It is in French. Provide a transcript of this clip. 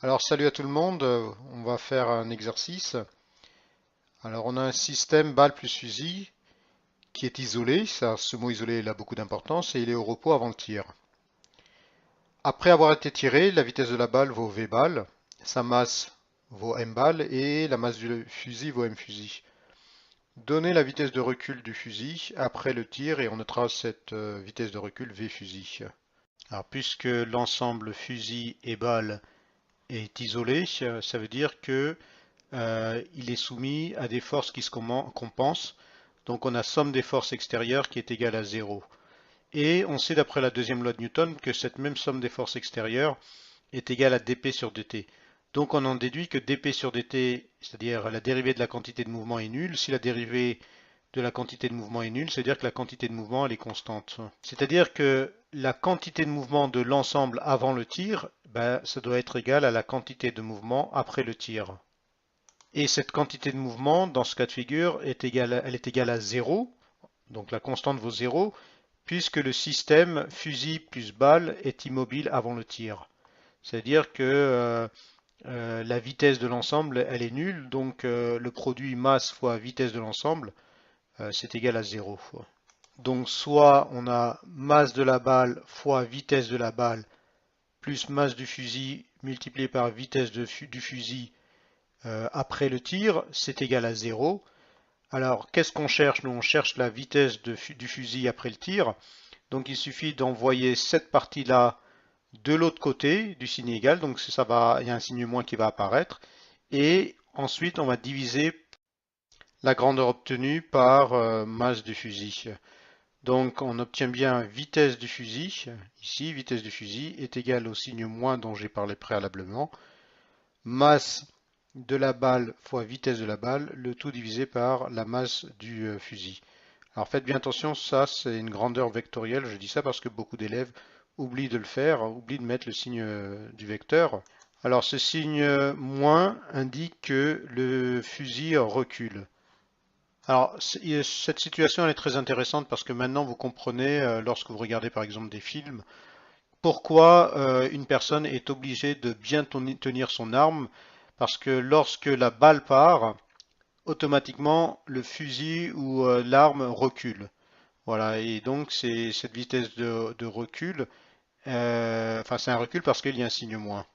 Alors salut à tout le monde, on va faire un exercice. Alors on a un système balle plus fusil qui est isolé, ça, ce mot isolé il a beaucoup d'importance et il est au repos avant le tir. Après avoir été tiré, la vitesse de la balle vaut V balle, sa masse vaut M balle et la masse du fusil vaut M fusil. Donnez la vitesse de recul du fusil après le tir et on notera cette vitesse de recul V fusil. Alors puisque l'ensemble fusil et balle est isolé, ça veut dire que il est soumis à des forces qui se compensent. Donc on a somme des forces extérieures qui est égale à zéro. Et on sait d'après la deuxième loi de Newton que cette même somme des forces extérieures est égale à dp sur dt. Donc on en déduit que dp sur dt, c'est-à-dire la dérivée de la quantité de mouvement est nulle. Si la dérivée de la quantité de mouvement est nulle, c'est-à-dire que la quantité de mouvement elle est constante. C'est-à-dire que la quantité de mouvement de l'ensemble avant le tir, ben, ça doit être égal à la quantité de mouvement après le tir. Et cette quantité de mouvement, dans ce cas de figure, elle est égale à zéro, donc la constante vaut zéro, puisque le système fusil plus balle est immobile avant le tir. C'est-à-dire que la vitesse de l'ensemble, elle est nulle, donc le produit masse fois vitesse de l'ensemble, c'est égal à zéro. Donc soit on a masse de la balle fois vitesse de la balle plus masse du fusil multiplié par vitesse du fusil après le tir, c'est égal à zéro. Alors, qu'est-ce qu'on cherche? Nous, on cherche la vitesse du fusil après le tir. Donc, il suffit d'envoyer cette partie-là de l'autre côté du signe égal. Donc, il y a un signe moins qui va apparaître. Et ensuite, on va diviser la grandeur obtenue par masse du fusil. Donc, on obtient bien vitesse du fusil. Ici, vitesse du fusil est égale au signe moins dont j'ai parlé préalablement. Masse de la balle fois vitesse de la balle, le tout divisé par la masse du fusil. Alors faites bien attention, ça c'est une grandeur vectorielle, je dis ça parce que beaucoup d'élèves oublient de le faire, oublient de mettre le signe du vecteur. Alors ce signe moins indique que le fusil recule. Alors cette situation elle est très intéressante parce que maintenant vous comprenez, lorsque vous regardez par exemple des films, pourquoi une personne est obligée de bien tenir son arme, parce que lorsque la balle part, automatiquement le fusil ou l'arme recule. Voilà, et donc c'est cette vitesse de recul, enfin c'est un recul parce qu'il y a un signe moins.